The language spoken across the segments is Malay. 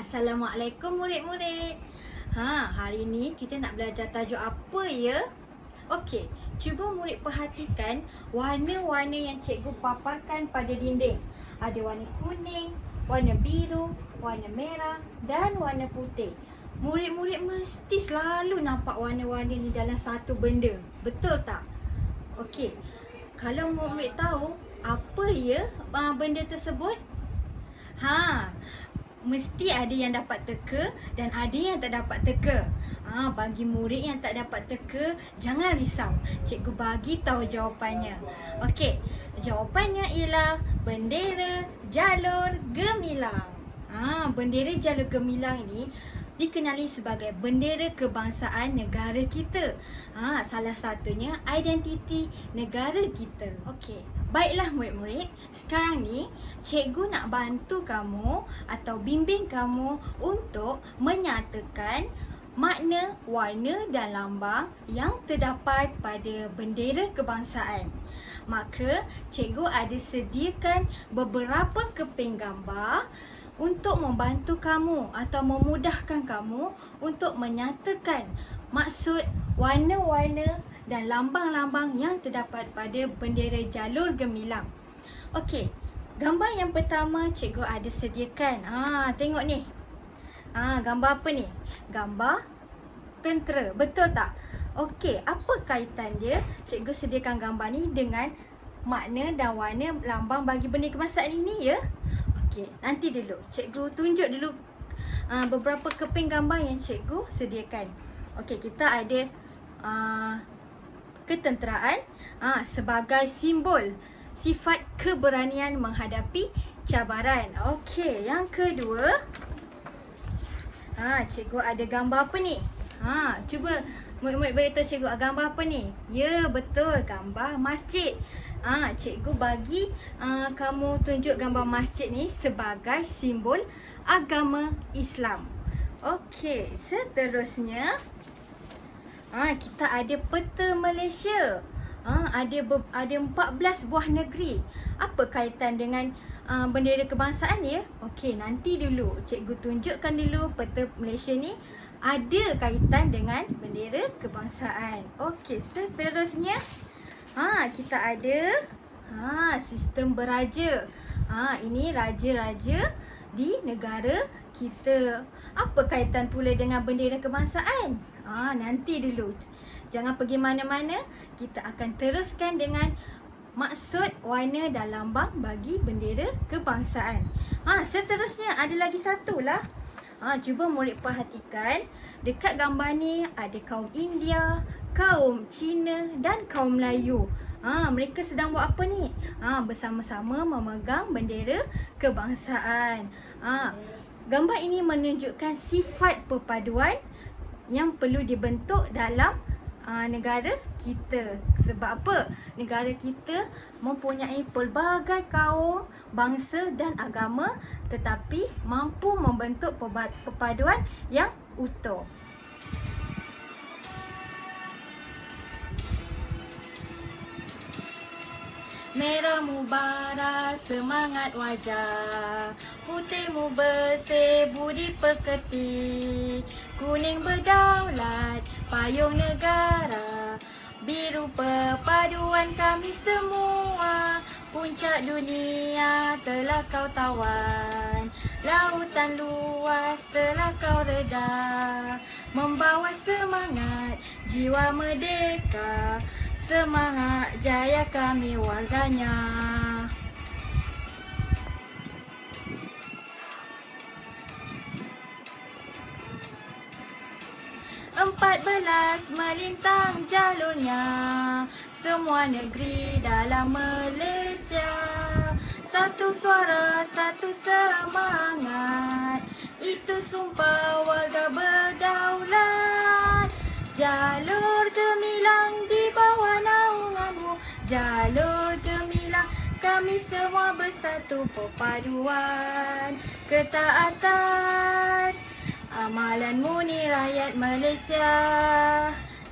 Assalamualaikum murid-murid. Hari ni kita nak belajar tajuk apa ya? Okey, cuba murid perhatikan warna-warna yang cikgu paparkan pada dinding. Ada warna kuning, warna biru, warna merah dan warna putih. Murid-murid mesti selalu nampak warna-warna ni dalam satu benda. Betul tak? Okey, kalau murid tahu apa ya benda tersebut? Mesti ada yang dapat teka dan ada yang tak dapat teka. Bagi murid yang tak dapat teka, jangan risau. Cikgu bagi tahu jawapannya. Okey, jawapannya ialah bendera jalur gemilang. Bendera jalur gemilang ini dikenali sebagai bendera kebangsaan negara kita. Salah satunya identiti negara kita. Okey, baiklah murid-murid, sekarang ni cikgu nak bantu kamu atau bimbing kamu untuk menyatakan makna, warna dan lambang yang terdapat pada bendera kebangsaan. Maka cikgu ada sediakan beberapa keping gambar untuk membantu kamu atau memudahkan kamu untuk menyatakan maksud warna-warna dan lambang-lambang yang terdapat pada bendera jalur gemilang. Okey, gambar yang pertama cikgu ada sediakan. Tengok ni. Gambar apa ni? Gambar tentera. Betul tak? Okey, apa kaitan dia cikgu sediakan gambar ni dengan makna dan warna lambang bagi bendera kebangsaan ini ya? Okey, nanti dulu. Cikgu tunjuk dulu beberapa keping gambar yang cikgu sediakan. Okey, kita ada ketenteraan sebagai simbol sifat keberanian menghadapi cabaran. Okey, yang kedua, cikgu ada gambar apa ni? Cuba murid-murid beritahu cikgu gambar apa ni? Ya, betul, gambar masjid. Cikgu bagi kamu tunjuk gambar masjid ni sebagai simbol agama Islam. Okey, seterusnya kita ada peta Malaysia. Ada 14 buah negeri. Apa kaitan dengan bendera kebangsaan ya? Okey, nanti dulu cikgu tunjukkan dulu peta Malaysia ni ada kaitan dengan bendera kebangsaan. Okey, seterusnya kita ada sistem beraja. Ini raja-raja di negara kita. Apa kaitan pula dengan bendera kebangsaan? Nanti dulu. Jangan pergi mana-mana. Kita akan teruskan dengan maksud, warna dan lambang bagi bendera kebangsaan. Seterusnya ada lagi satu lah. Cuba murid perhatikan. Dekat gambar ni ada kaum India, kaum Cina dan kaum Melayu. Mereka sedang buat apa ni? Bersama-sama memegang bendera kebangsaan. Gambar ini menunjukkan sifat perpaduan yang perlu dibentuk dalam negara kita. Sebab apa? Negara kita mempunyai pelbagai kaum, bangsa dan agama, tetapi mampu membentuk perpaduan yang utuh. Merahmu bara semangat wajah, putihmu bersih budi pekerti, kuning berdaulat payung negara, biru perpaduan kami semua, puncak dunia telah kau tawan, lautan luas telah kau reda, membawa semangat jiwa merdeka, semangat jaya kami warganya. 14 melintang jalurnya, semua negeri dalam Malaysia, satu suara, satu semangat, itu sumpah warga berdaulat. Jalur gemilang di bawah naunganmu, jalur gemilang kami semua bersatu, perpaduan ketaatan, amalan murni rakyat Malaysia.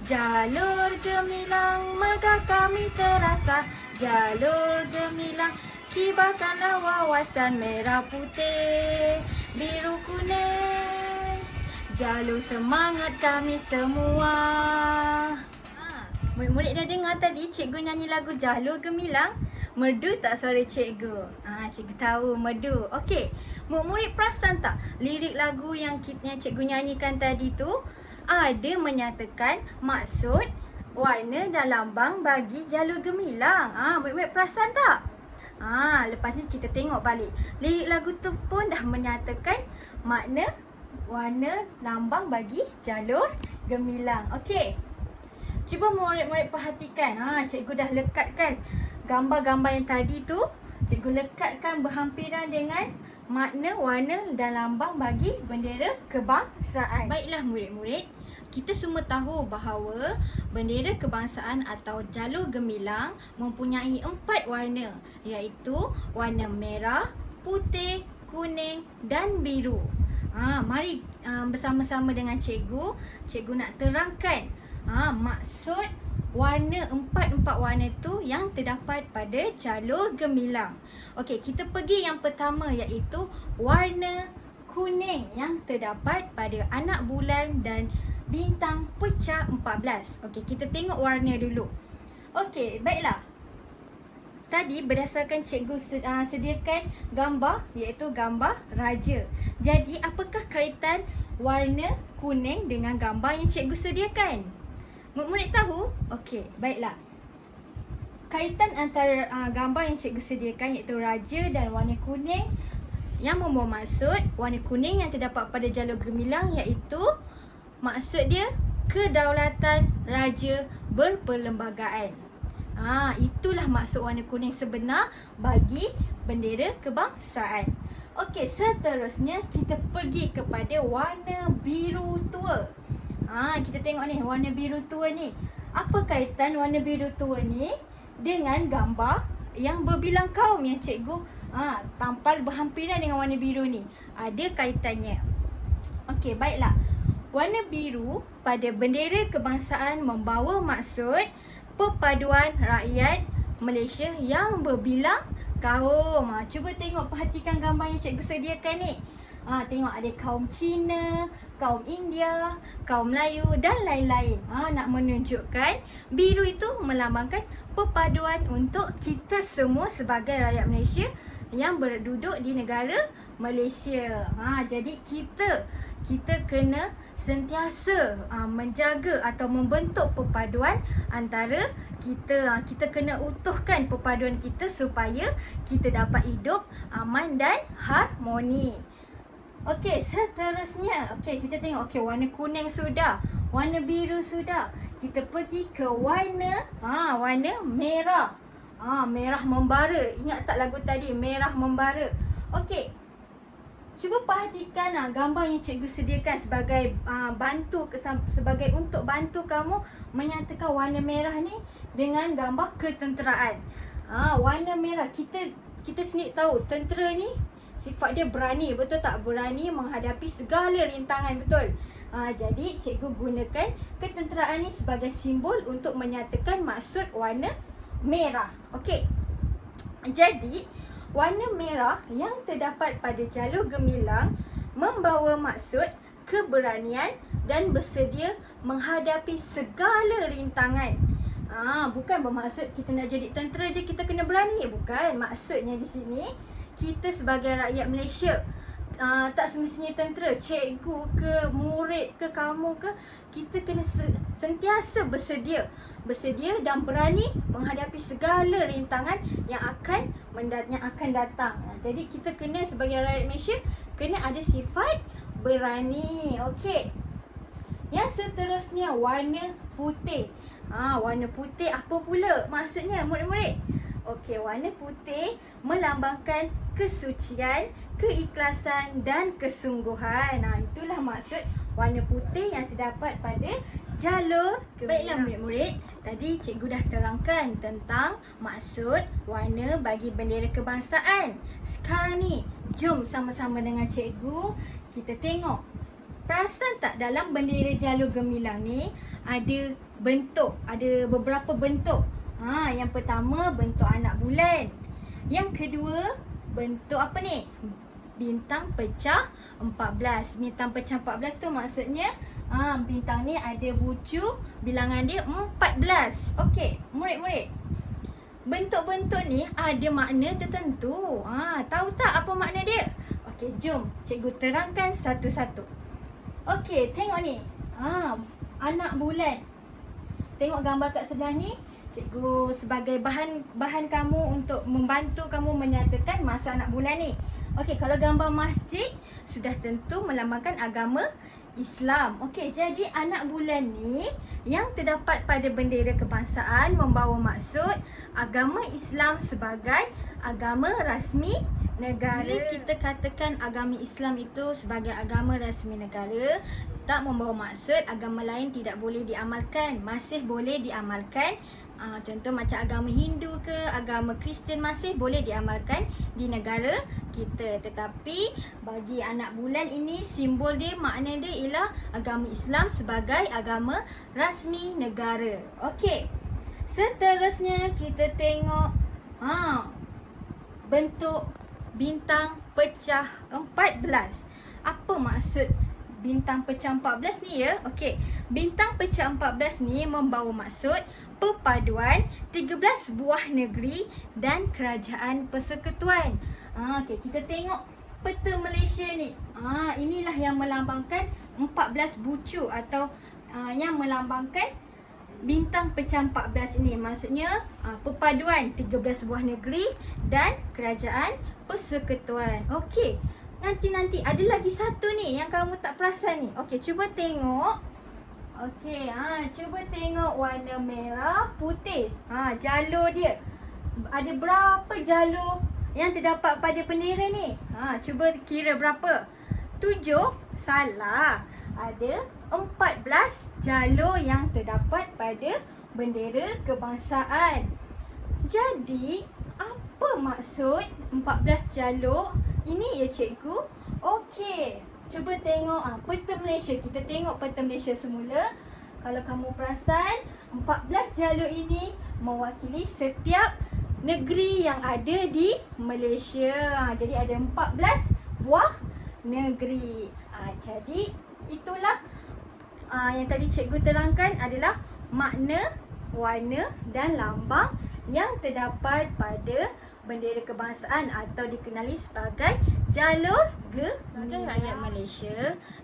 Jalur gemilang megah kami terasa, jalur gemilang kibarkanlah wawasan merah putih, biru kuning jalur semangat kami semua. Murid-murid dah dengar tadi cikgu nyanyi lagu Jalur Gemilang? Merdu tak suara cikgu? Cikgu tahu merdu. Okey, murid-murid perasan tak lirik lagu yang cikgu nyanyikan tadi tu ada menyatakan maksud, warna dan lambang bagi jalur gemilang. Murid-murid perasan tak? Lepas ni kita tengok balik. Lirik lagu tu pun dah menyatakan makna, warna, lambang bagi jalur gemilang. Okey. Cuba murid-murid perhatikan. Cikgu dah lekatkan gambar-gambar yang tadi tu. Cikgu lekatkan berhampiran dengan makna, warna dan lambang bagi bendera kebangsaan. Baiklah murid-murid, kita semua tahu bahawa bendera kebangsaan atau jalur gemilang mempunyai 4 warna, iaitu warna merah, putih, kuning dan biru. Mari bersama-sama dengan cikgu nak terangkan maksud warna 4 warna tu yang terdapat pada jalur gemilang. Okey, kita pergi yang pertama iaitu warna kuning yang terdapat pada anak bulan dan bintang pecah 14. Okey, kita tengok warna dulu. Okey, baiklah. Tadi berdasarkan cikgu sediakan gambar iaitu gambar raja. Jadi apakah kaitan warna kuning dengan gambar yang cikgu sediakan? Murid-murid tahu? Okey, baiklah. Kaitan antara gambar yang cikgu sediakan iaitu raja dan warna kuning yang membawa maksud, warna kuning yang terdapat pada jalur gemilang iaitu maksud dia kedaulatan raja berperlembagaan. Itulah maksud warna kuning sebenar bagi bendera kebangsaan. Okey, seterusnya kita pergi kepada warna biru tua. Kita tengok ni warna biru tua ni. Apa kaitan warna biru tua ni dengan gambar yang berbilang kaum yang cikgu tampal berhampiran dengan warna biru ni? Ada kaitannya. Okey, baiklah. Warna biru pada bendera kebangsaan membawa maksud perpaduan rakyat Malaysia yang berbilang kaum. Cuba tengok, perhatikan gambar yang cikgu sediakan ni. Tengok ada kaum Cina, kaum India, kaum Melayu dan lain-lain. Nak menunjukkan biru itu melambangkan perpaduan untuk kita semua sebagai rakyat Malaysia yang berduduk di negara Malaysia. Jadi kita kena sentiasa menjaga atau membentuk perpaduan antara kita. Kita kena utuhkan perpaduan kita supaya kita dapat hidup aman dan harmoni. Okey, seterusnya. Okey, kita tengok. Okey, warna kuning sudah. Warna biru sudah. Kita pergi ke warna merah. Merah membara. Ingat tak lagu tadi? Merah membara. Okey. Cuba perhatikan gambar yang cikgu sediakan sebagai sebagai untuk bantu kamu menyatakan warna merah ni dengan gambar ketenteraan. Warna merah, kita sendiri tahu tentera ni sifat dia berani, betul tak? Berani menghadapi segala rintangan, betul? Jadi cikgu gunakan ketenteraan ni sebagai simbol untuk menyatakan maksud warna merah. Okey. Jadi warna merah yang terdapat pada jalur gemilang membawa maksud keberanian dan bersedia menghadapi segala rintangan. Bukan bermaksud kita nak jadi tentera je kita kena berani. Bukan. Maksudnya di sini kita sebagai rakyat Malaysia, tak semestinya tentera, cikgu ke, murid ke, kamu ke, kita kena sentiasa bersedia dan berani menghadapi segala rintangan yang akan datang. Jadi kita kena sebagai rakyat Malaysia kena ada sifat berani. Okey. Yang seterusnya warna putih. Warna putih apa pula maksudnya murid-murid? Okey, warna putih melambangkan kesucian, keikhlasan dan kesungguhan. Itulah maksud warna putih yang terdapat pada jalur gemilang. Baiklah murid-murid, tadi cikgu dah terangkan tentang maksud warna bagi bendera kebangsaan. Sekarang ni, jom sama-sama dengan cikgu kita tengok. Perasan tak dalam bendera jalur gemilang ni ada bentuk, ada beberapa bentuk. Yang pertama bentuk anak bulan. Yang kedua bentuk apa ni? bintang pecah 14. Bintang pecah 14 tu maksudnya bintang ni ada bucu, bilangan dia 14. Okey, murid-murid. Bentuk-bentuk ni ada makna tertentu. Tahu tak apa makna dia? Okey, jom cikgu terangkan satu-satu. Okey, tengok ni. Anak bulan. Tengok gambar kat sebelah ni. Cikgu sebagai bahan kamu untuk membantu kamu menyatakan maksud anak bulan ni. Okey, kalau gambar masjid sudah tentu melambangkan agama Islam. Okey, jadi anak bulan ni yang terdapat pada bendera kebangsaan membawa maksud agama Islam sebagai agama rasmi negara. Bila kita katakan agama Islam itu sebagai agama rasmi negara, tak membawa maksud agama lain tidak boleh diamalkan. Masih boleh diamalkan. Contoh macam agama Hindu ke, agama Kristian masih boleh diamalkan di negara kita. Tetapi bagi anak bulan ini, simbol dia, makna dia ialah agama Islam sebagai agama rasmi negara. Okey. Seterusnya kita tengok bentuk bintang pecah 14. Apa maksud bintang pecah 14 ni ya? Okey. Bintang pecah 14 ni membawa maksud perpaduan 13 buah negeri dan kerajaan persekutuan. Okey, kita tengok peta Malaysia ni. Inilah yang melambangkan 14 bucu atau yang melambangkan bintang pecah 14 ini. Maksudnya perpaduan 13 buah negeri dan kerajaan persekutuan. Okey. Nanti ada lagi satu ni yang kamu tak perasan ni. Okey, cuba tengok. Okey, cuba tengok warna merah, putih. Jalur dia. Ada berapa jalur yang terdapat pada bendera ni? Cuba kira berapa? 7? Salah. Ada 14 jalur yang terdapat pada bendera kebangsaan. Jadi, apa maksud 14 jalur ini ya cikgu? Okey, cuba tengok peta Malaysia. Kita tengok peta Malaysia semula. Kalau kamu perasan, 14 jalur ini mewakili setiap negeri yang ada di Malaysia. Jadi ada 14 buah negeri. Jadi itulah yang tadi cikgu terangkan adalah makna, warna dan lambang yang terdapat pada bendera kebangsaan atau dikenali sebagai jalur Sebagai rakyat Malaysia,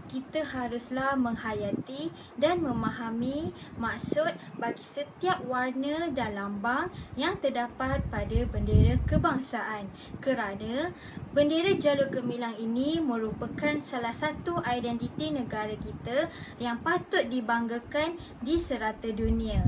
kita haruslah menghayati dan memahami maksud bagi setiap warna dan lambang yang terdapat pada bendera kebangsaan. Kerana bendera Jalur Gemilang ini merupakan salah satu identiti negara kita yang patut dibanggakan di serata dunia.